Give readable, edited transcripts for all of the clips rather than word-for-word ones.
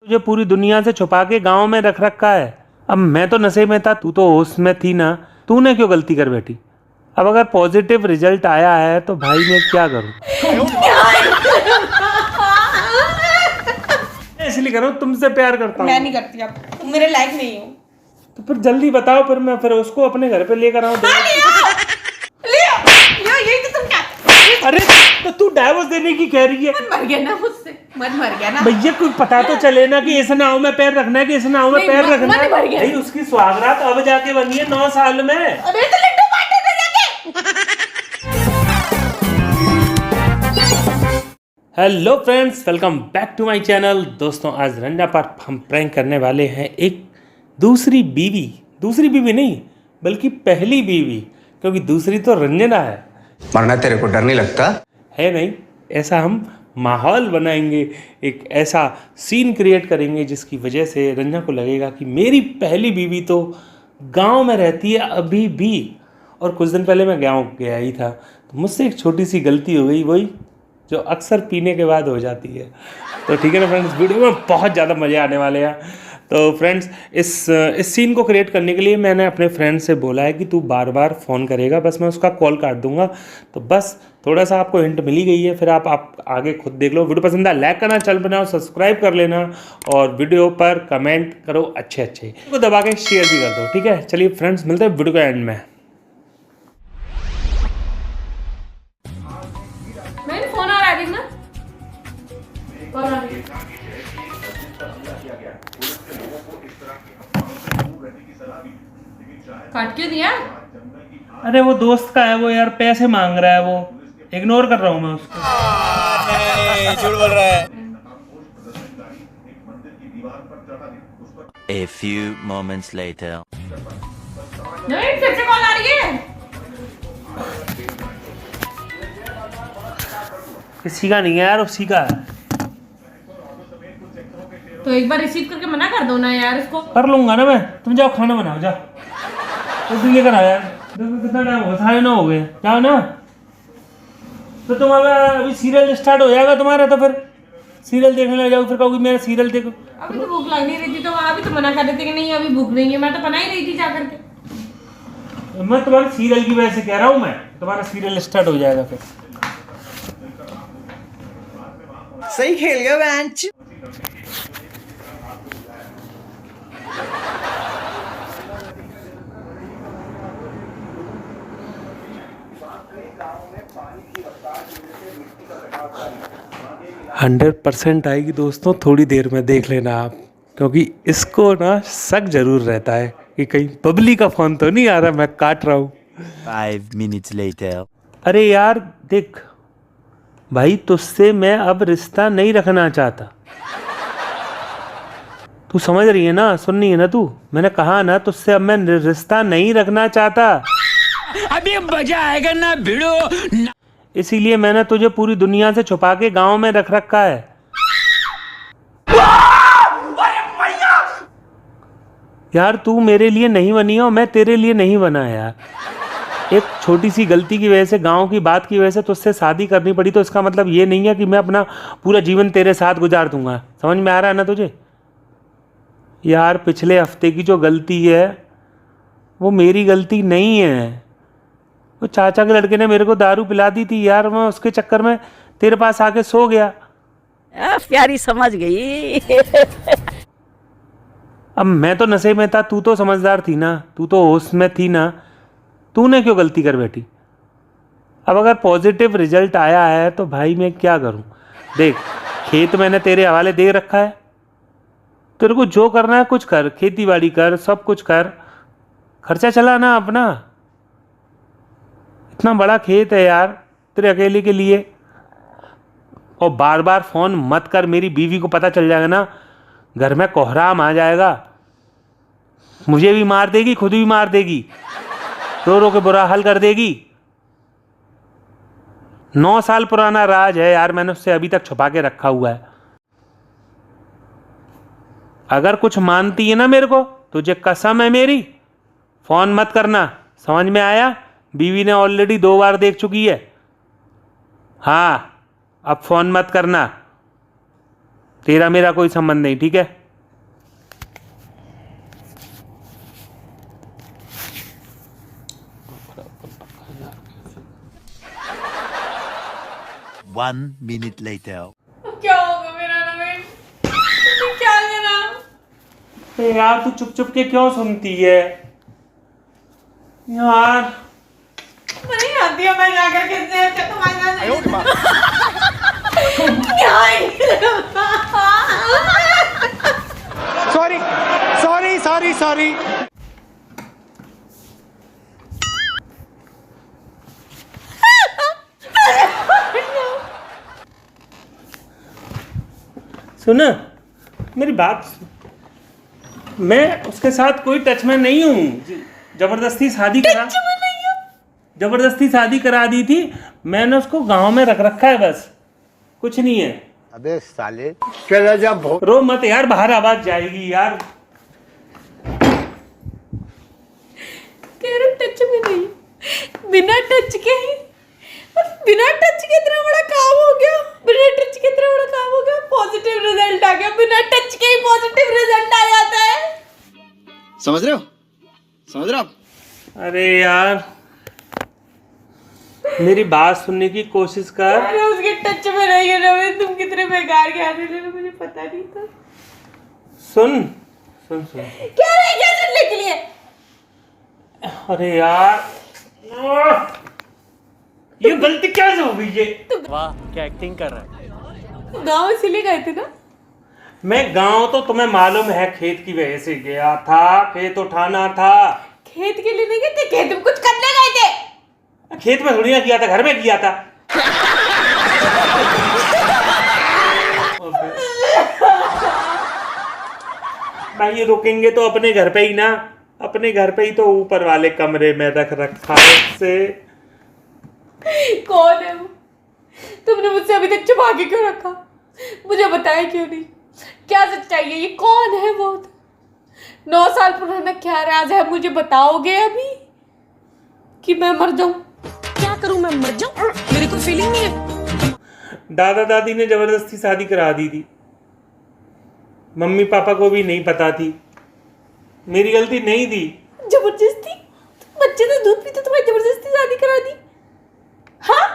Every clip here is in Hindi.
तुझे पूरी दुनिया से छुपा के गांव में रख रखा है। अब मैं तो नशे में था, तू तो होश में थी ना। तूने क्यों गलती कर बैठी? अब अगर पॉजिटिव रिजल्ट आया है तो भाई मैं क्या करूं? इसलिए कर रहा हूं, तुमसे प्यार करता हूं। मैं नहीं करती, अब तुम मेरे लायक नहीं हो। तो फिर जल्दी बताओ, फिर मैं उसको अपने घर पे लेकर आऊं। यही तो तुम क्या। अरे तो तू डाइवोर्स देने की कह रही है? मर गया ना मुझसे, मर गया ना भैया, कुछ पता तो चले ना कि इस नाव में पैर रखना है कि इस नाव में पैर रखना है। भाई उसकी सुहागरात अब जाके बनी है 9 साल में। अरे तो लड्डू बांटे थे जाके। Hello friends, welcome back to my channel. दोस्तों, आज रंजा पर हम प्रैंक करने वाले हैं एक दूसरी बीवी नहीं बल्कि पहली बीवी, क्योंकि दूसरी तो रंजना है। मरना तेरे को डर नहीं लगता है? नहीं, ऐसा हम माहौल बनाएंगे, एक ऐसा सीन क्रिएट करेंगे जिसकी वजह से रंजना को लगेगा कि मेरी पहली बीवी तो गांव में रहती है अभी भी। और कुछ दिन पहले मैं गांव गया ही था, तो मुझसे एक छोटी सी गलती हो गई, वही जो अक्सर पीने के बाद हो जाती है। तो ठीक है ना फ्रेंड्स, वीडियो में बहुत ज़्यादा मज़े आने वाले हैं। तो फ्रेंड्स, इस सीन को क्रिएट करने के लिए मैंने अपने फ्रेंड से बोला है कि तू बार बार फ़ोन करेगा, बस मैं उसका कॉल काट दूंगा। तो बस थोड़ा सा आपको हिंट मिली गई है, फिर आप आगे खुद देख लो। वीडियो पसंद आया लाइक करना, चैनल बनाओ, सब्सक्राइब कर लेना और वीडियो पर कमेंट करो अच्छे को दबा के शेयर भी कर दो। ठीक है, चलिए फ्रेंड्स, मिलते हैं वीडियो के एंड में। फोन आ रहा है ना, कौन आ रही है? काट क्यों दिया? अरे वो दोस्त का है, वो यार पैसे मांग रहा है, वो इग्नोर कर रहा हूँ मैं उसको। नहीं, झूठ बोल रहा है। A few moments later. नहीं, फिर से कॉल आ रही है। किसी का नहीं है यार, उसी का है। तो एक बार रिसीव करके मना कर दो ना यार इसको। कर लूंगा ना मैं, तुम जाओ खाना बनाओ, जाओ तो लेकर आ यार। देखो कितना टाइम हो, 9:30 हो गए, जाओ ना। तो तुम अभी सीरियल स्टार्ट हो जाएगा तुम्हारा, तो फिर सीरियल देखने लग जाओ, फिर कहोगी मेरा सीरियल देखो। अभी तो भूख लग नहीं रही थी, तो अभी तो मना कर देते कि नहीं अभी भूख नहीं है। मैं तो बना ही रही थी जा करके। मैं तुम्हारे सीरियल की वजह से कह रहा हूँ, मैं तुम्हारा सीरियल स्टार्ट हो जाएगा फिर। सही खेल गया बेंच। हंड्रेड % आएगी दोस्तों, थोड़ी देर में देख लेना आप, क्योंकि इसको ना शक जरूर रहता है कि कहीं बबली का फोन तो नहीं आ रहा, मैं काट रहा हूँ। 5 minutes later. अरे यार देख भाई, तुझसे मैं अब रिश्ता नहीं रखना चाहता। तू समझ रही है ना, सुन रही है ना तू? मैंने कहा ना, तुझसे अब मैं रिश्ता नहीं रखना चाहता। अभी मजा आएगा ना भिड़ो। इसीलिए मैंने तुझे पूरी दुनिया से छुपा के गांव में रख रखा है। यार तू मेरे लिए नहीं बनी हो, मैं तेरे लिए नहीं बना यार। एक छोटी सी गलती की वजह से, गांव की बात की वजह से तुझसे शादी करनी पड़ी, तो इसका मतलब ये नहीं है कि मैं अपना पूरा जीवन तेरे साथ गुजार दूंगा। समझ में आ रहा है ना तुझे? यार पिछले हफ्ते की जो गलती है वो मेरी गलती नहीं है। वो चाचा के लड़के ने मेरे को दारू पिला दी थी यार, मैं उसके चक्कर में तेरे पास आके सो गया। प्यारी समझ गई। अब मैं तो नशे में था, तू तो समझदार थी ना, तू तो होश में थी ना। तूने क्यों गलती कर बैठी? अब अगर पॉजिटिव रिजल्ट आया है तो भाई मैं क्या करूं? देख, खेत मैंने तेरे हवाले दे रखा है, तेरे को जो करना है कुछ कर, खेती बाड़ी कर, सब कुछ कर, खर्चा चला ना अपना। इतना बड़ा खेत है यार तेरे अकेले के लिए। और बार बार फोन मत कर, मेरी बीवी को पता चल जाएगा ना, घर में कोहराम आ जाएगा, मुझे भी मार देगी, खुद भी मार देगी, रो रो के बुरा हाल कर देगी। 9 साल पुराना राज है यार, मैंने उससे अभी तक छुपा के रखा हुआ है। अगर कुछ मानती है ना मेरे को, तुझे कसम है मेरी, फोन मत करना। समझ में आया? बीवी ने ऑलरेडी 2 बार देख चुकी है। हाँ, अब फोन मत करना, तेरा मेरा कोई संबंध नहीं, ठीक है? 1 minute later. अब क्या होगा मेरा नवीन? तुमने क्या करा? अरे यार तू चुप चुप के क्यों सुनती है यार? नहीं आती है, मैं जाकर कैसे अच्छा तुम्हारे सॉरी सॉरी सॉरी सॉरी। सुन मेरी बात सुन। मैं उसके साथ कोई टच में नहीं हूँ। जबरदस्ती शादी करा दी थी मैंने। उसको गांव में रख रखा है बस, कुछ नहीं है। अबे साले चला जा रो मत यार, बाहर आवाज जाएगी यार। टच में नहीं, बिना टच के ही, बिना टच के इतना बड़ा काम हो गया। बिना टच के इतना बड़ा काम हो गया, पॉजिटिव रिजल्ट आ गया। बिना टच के ही पॉजिटिव रिजल्ट आ जाता है। समझ रहे हो? समझ रहे हो आप? अरे यार मेरी बात सुनने की कोशिश कर। अरे उसके टच में नहीं है नवीन, तुम कितने बेकार के आदमी हो, मुझे पता नहीं था। सुन सुन सुन। क्या रह गया सुनने के लिए? अरे यार ये गलती कैसे हो गई ये? वाह क्या एक्टिंग कर रहा है। गाँव इसीलिए गए थे ना? मैं गांव तो तुम्हें मालूम है खेत की वजह से गया था, खेत उठाना था। खेत के लिए नहीं गए थे, खेत में कुछ करने गए थे। खेत में थोड़ी ना किया था, घर में किया था। भाई रुकेंगे तो अपने घर पे ही ना, अपने घर पे ही तो ऊपर वाले कमरे में रख रखा है उससे। कौन है वो? तुमने मुझसे अभी तक छुपा के क्यों रखा? मुझे बताया क्यों नहीं? क्या सच्चाई है? ये कौन है वो? 9 साल पुराना क्या राज है? मुझे बताओगे अभी कि मैं मर जाऊं? क्या करूं, मैं मर जाऊं? मेरी कोई फीलिंग नहीं है। दादा दादी ने जबरदस्ती शादी करा दी थी। मम्मी पापा को भी नहीं पता थी, मेरी गलती नहीं थी। जबरदस्ती? बच्चे तो दूध पीते, तुम्हें जबरदस्ती शादी करा दी? हाँ,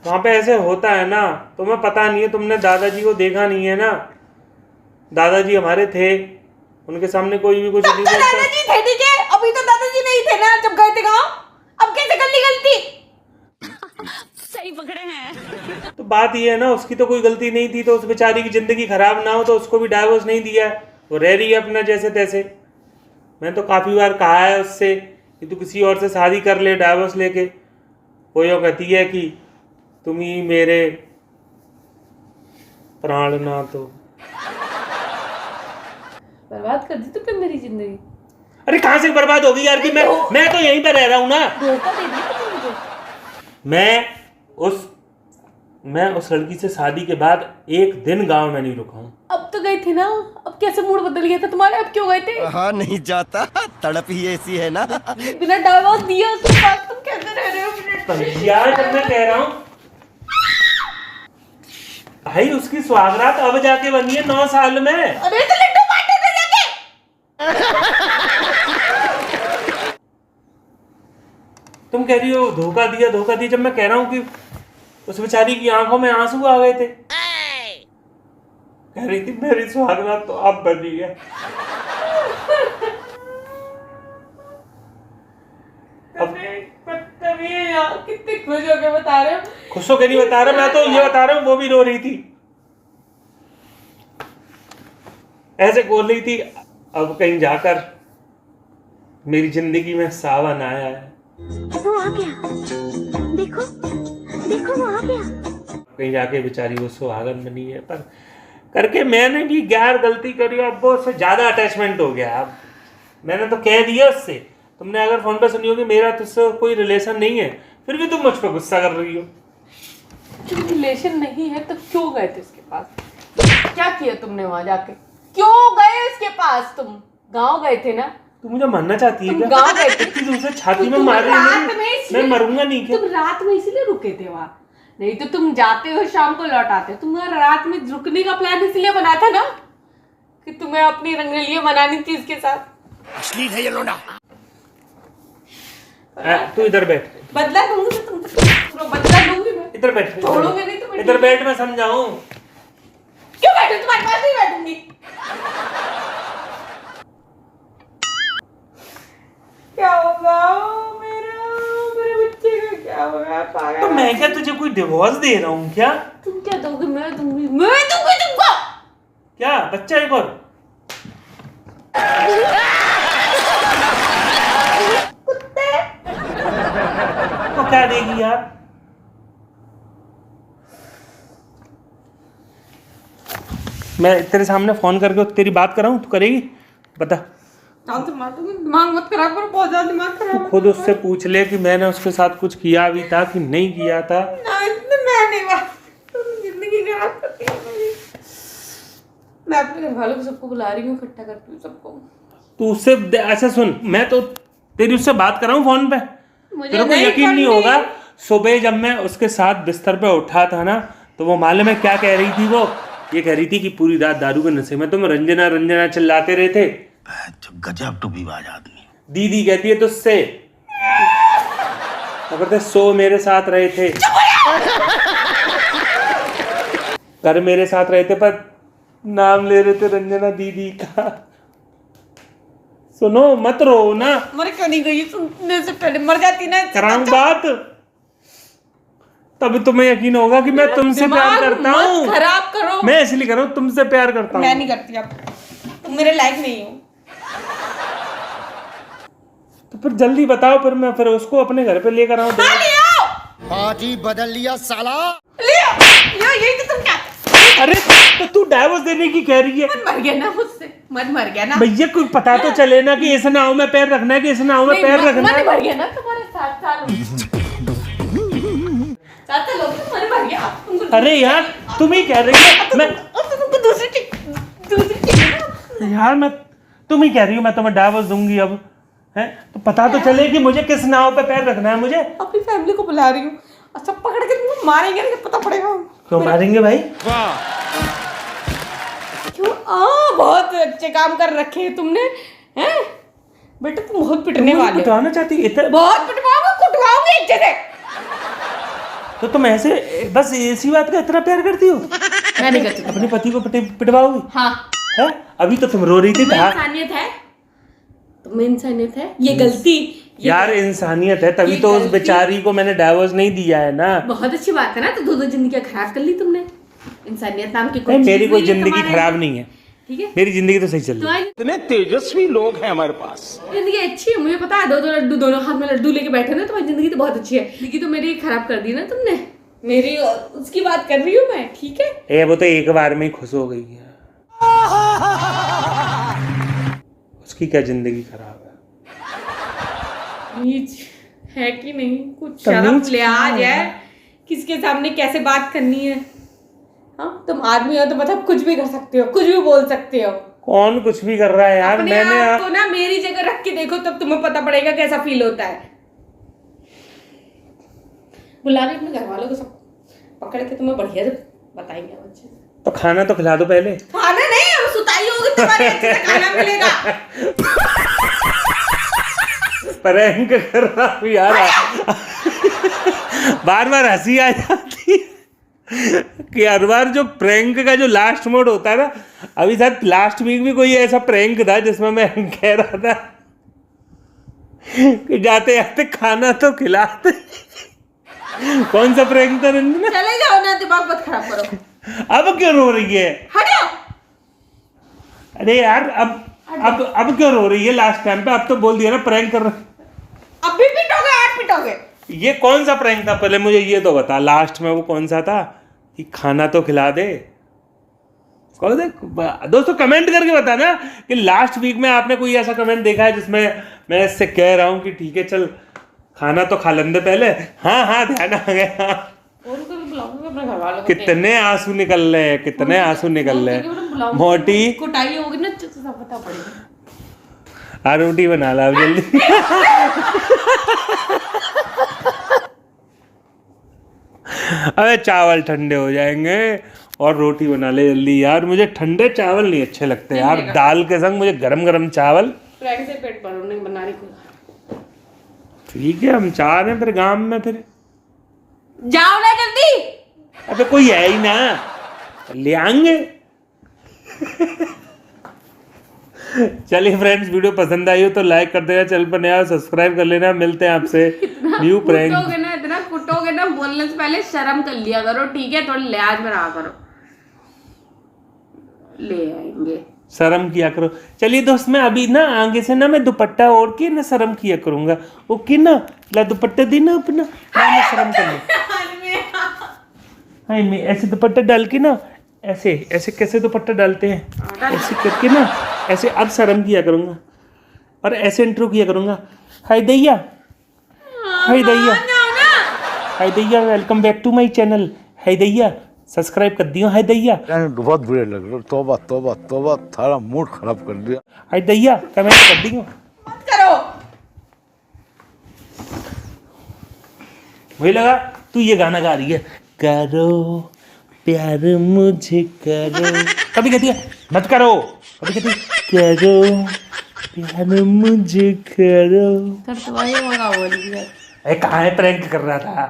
वहां पे ऐसे होता है ना, तुम्हें पता नहीं है, तुमने दादाजी को देखा नहीं है ना। दादाजी हमारे थे, उनके सामने कोई भी कुछ नहीं तो दादाजी थे, ठीक है। अभी तो दादाजी नहीं थे ना जब गए थे गाँव। अब कैसे कर ली गलती? सही पकड़े हैं। तो बात ये है ना, उसकी तो कोई गलती नहीं थी, तो उस बेचारी की जिंदगी खराब ना हो तो उसको भी डाइवोर्स नहीं दिया है। वो रह रही है अपना जैसे तैसे। मैंने तो काफी बार कहा है उससे कि तू किसी और से शादी कर ले डाइवोर्स लेके। वो यूँ कहती है कि तुम ही मेरे प्राणनाथ हो। बर्बाद कर दी तुमने मेरी जिंदगी। अरे कहाँ से बर्बाद हो गई यार? कि मैं तो यहीं पे रह रहा हूँ ना। धोखा दे दिया तुमने मुझे। मैं उस लड़की से शादी के बाद एक दिन गांव में नहीं रुका हूँ। अब तो गए थे ना, अब कैसे मूड बदल गया था तुम्हारा? अब क्यों गए थे? हाँ नहीं जाता, तड़प ही ऐसी है ना। बिना डाइवोर्स दिया उसके बाद तुम कैसे रह रहे हो? यार जब मैं कह रहा हूँ भाई, उसकी सुहागरात अब जाके बनी है 9 साल में। अरे तो लड्डू बांटे थे जाके। तुम कह रही हो धोखा दिया धोखा दिया, जब मैं कह रहा हूँ कि उस बेचारी की आंखों में आंसू आ गए थे। कह रही थी मेरी सुहागरात तो अब बनी है। कितने खुश होके बता रहे हो? खुश होकर नहीं बता रहा, मैं तो ये बता रहा हूँ वो भी रो रही थी, ऐसे बोल रही थी अब कहीं जाकर मेरी जिंदगी में सावन आया है। वो आ गया, देखो देखो वो आ गया। कहीं जाके बेचारी वो सुहागन बनी है, पर करके मैंने भी गैर गलती करी। अब वो उससे ज्यादा अटैचमेंट हो गया। अब मैंने तो कह दिया उससे, तुमने अगर फोन पे सुनी होगी मेरा तुझसे कोई रिलेशन नहीं है, फिर भी तुम मुझ पर गुस्सा कर रही हो। रिलेशन नहीं है तो क्यों गए थे उसके पास? क्या किया तुमने वहां जाके? क्यों गए उसके पास? तुम गांव गए थे ना? तू मुझे मारना चाहती है तुम क्या? गांव गए थे? इतनी दूर से छाती में तुम मार रही रात है, में मैं मरूंगा नहीं क्या? तुम रात में इसलिए रुके थे वहां, नहीं तो तुम जाते हो शाम को लौट आते। तुम्हारा रात में रुकने का प्लान इसलिए बना था ना कि तुम्हें अपनी रंगरेलियां मनानी थी इसके साथ। असली है ये लोना। तू इधर बैठ। बदला दूंगी मैं तुमसे, पूरा बदला दूंगी मैं। इधर बैठ, छोड़ोगे नहीं तो मैं इधर बैठ, मैं समझाऊं। क्यों बैठूं? तुम्हारे पास नहीं बैठूंगी। क्या होगा मेरे बच्चे का क्या होगा? पागल। तो मैं क्या तुझे कोई डिवोर्स दे रहा हूँ क्या? तुम क्या दोगे? मैं दूंगी तुमको। क्या बच्चा एक और? तो क्या देगी यार? मैं तेरे सामने फोन करके तेरी बात कराऊं, तू करेगी? बता। दिमाग मत खराब करो, बहुत ज्यादा दिमाग खराब तू खुद उससे पूछ ले कि मैंने उसके साथ कुछ किया भी था कि नहीं किया था। मैं नहीं बात, तुम जिंदगी खराब करती हो मेरी। मैं अपने घर वालों को सबको बुला रही हूँ, इकट्ठा करती हूँ सबको। तू उससे ऐसा सुन, मैं तो तेरी उससे बात कराऊं फोन पे, तेरे को यकीन नहीं करनी। होगा। सुबह जब मैं उसके साथ बिस्तर पे उठा था ना, तो वो मालूम है क्या कह रही थी? वो ये कह रही थी कि पूरी रात दारू के नशे में तुम रंजना रंजना चिल्लाते रहे थे। गजब टोपीबाज आदमी। दीदी कहती है तुझसे, अगर सो मेरे साथ रहे थे, घर मेरे साथ रहे थे, पर नाम ले रहे थे रंजना दीदी का। सुनो, मत रो ना। मर क्यों नहीं गई? सुनने से पहले मर जाती ना। कराऊं बात, तब तुम्हें यकीन होगा कि मैं तुमसे प्यार करता हूँ। खराब करो। मैं इसलिए कर रहा हूँ, तुमसे प्यार करता हूँ। मैं नहीं करती अब, तुम मेरे लायक नहीं हो। तो फिर जल्दी बताओ, फिर मैं फिर उसको अपने घर पे लेकर आऊँ। पार्टी बदल लिया साला। यही तो तुम क्या? अरे तो तू डाइवोर्स देने की कह रही है? मर गया ना मुझसे, मर गया ना भैया कुछ पता तो चले ना कि इस नाव में पैर रखना है कि इस नाव में पैर रखना है। मर गया ना तुम्हारे 7 साल हो गए। 7 साल हो गए, तुम्हारे मर गया तुमको। अरे यार तुम ही कह रही है मैं तुमको दूसरी यार मैं तुम ही कह रही हो मैं तुम्हें डाइवोर्स दूंगी अब, है? तो पता तो चले कि मुझे किस नाव पे पैर रखना है। मुझे अपनी फैमिली को बुला रही हूँ, अच्छा पकड़ के तुमको मारेंगे ना, पता पड़ेगा। क्यों मारेंगे भाई? क्यों? बहुत अच्छे काम कर रखे हैं तुमने, हैं? बेटा तुम बहुत पिटने वाले हो। पिटवाना चाहती है इतना? बहुत कुटवाओगे अच्छे से। तो तुम ऐसे बस इसी बात का इतना प्यार करती हो? मैं नहीं करती। अपने पति को पिटवाओगी? हाँ। है? अभी तो तुम रो रही थी। इंसानियत है, तुम्हें इंसानियत है। ये गलती यार इंसानियत है, तभी तो उस बेचारी को मैंने डाइवोर्स नहीं दिया है ना। बहुत अच्छी बात है ना। तो 2 जिंदगियां खराब कर ली तुमने। इंसानियत नाम की कोई नहीं, मेरी चीज कोई नहीं है जिंदगी तुम्हारे। खराब नहीं है, ठीक है, मेरी जिंदगी तो सही चल रही है। तुम्हारी इतने तेजस्वी लोग हैं हमारे पास। जिंदगी अच्छी है, मुझे पता है। 2 लड्डू, दोनों हाथ में लड्डू लेके बैठे ना, तुम्हारी जिंदगी तो बहुत अच्छी है। जिंदगी तो मेरी खराब कर दी ना तुमने। मेरी उसकी बात कर रही हूँ मैं, ठीक है? वो तो एक बार में ही खुश हो गई है। उसकी क्या जिंदगी खराब है? नीच है कि नहीं? कुछ शर्म लिहाज है, किसके सामने कैसे बात करनी है? हाँ, तुम आदमी हो तो मतलब कुछ भी कर सकते हो, कुछ भी बोल सकते हो। कौन कुछ भी कर रहा है यार? अपने आप को ना मेरी जगह रख के देखो, तब तुम्हें पता पड़ेगा कैसा फील होता है। बुला रही अपने घर वालों को, सब पकड़ के तुम्हें बढ़िया से बताएंगे अच्छे से। तो खाना तो खिला दो पहले। खाना नहीं, हम सुताई होगी तुम्हारे, अच्छे से खाना मिलेगा। प्रैंक कर रहा हूँ यार। बार बार हंसी आ जाती है कि हर बार जो प्रैंक का जो लास्ट मोड होता है ना, अभी शायद लास्ट वीक भी कोई ऐसा प्रैंक था जिसमें मैं कह रहा था कि जाते जाते खाना तो खिलाते। कौन सा प्रैंक था रंजना? चले जाओ ना, दिमाग मत खराब करो। अब क्यों रो रही है? हटो। अरे यार अब क्यों रो रही है? लास्ट टाइम पे अब तो बोल दिया ना प्रैंक कर रहा। अब भी पिटोगे? आप पिटोगे? ये कौन सा प्रैंक था? पहले मुझे ये तो बता, लास्ट में वो कौन सा था कि खाना तो खिला दे? कौन सा? दोस्तों कमेंट करके बताना कि लास्ट वीक में आपने कोई ऐसा कमेंट देखा है जिसमें मैं इससे कह रहा हूँ कि ठीक है चल खाना तो खा लेंदे पहले। हाँ ध्यान आ गया। कितने आंसू निकल रहे हैं, कितने आंसू निकल रहे हैं। मोटी कुटाई होगी ना, सब पता पड़ेगा। रोटी बना ला जल्दी। अबे चावल ठंडे हो जाएंगे और रोटी बना ले जल्दी यार। मुझे ठंडे चावल नहीं अच्छे लगते यार, दाल के संग मुझे गरम गरम चावल। प्रैंक से पेट भरो, नहीं बना रही कोई। ठीक है, हम चाह रहे हैं फिर गांव में फिर जाओ ना जल्दी। अबे कोई है ही ना, ले आएंगे। चलिए फ्रेंड्स, वीडियो पसंद आई हो तो लाइक कर देना, चैनल पर नया सब्सक्राइब कर लेना। मिलते हैं आपसे न्यू प्रैंक। कुटोगे ना, इतना कुटोगे ना, बोलने से पहले शर्म कर लिया करो, ठीक है? थोड़ी लिहाज में रहा करो। ले आएंगे, शर्म किया करो। चलिए दोस्त, मैं अभी ना आगे से ना मैं दुपट्टा ओढ़ के ना शर्म किया करूंगा, ओके ना? ला दुपट्टा देना अपना, मैं शर्म कर लूं। हाय, मैं ऐसे दुपट्टा डाल के ना, ऐसे ऐसे कैसे दुपट्टा डालते हैं, ऐसे करके ना, ऐसे अब शर्म किया करूंगा और ऐसे इंट्रो किया करूंगा। हाय दैया, हाय दैया, हाय दैया, welcome back to my channel. हाय दैया, सब्सक्राइब कर दियो। हाय दैया, बहुत बुरे लग रहे हो। तौबा तौबा तौबा, थारा मूड खराब कर दिया। हाय दैया, कमेंट कर दियो। मत करो। मुझे लगा तू ये गाना गा रही है, करो प्यार मुझे करो। कभी कहती है मत करो, कभी कहती है करो प्यार मुझे करो। तब तो वही होगा, बोलिए। अरे कहाँ है, प्रैंक कर रहा था।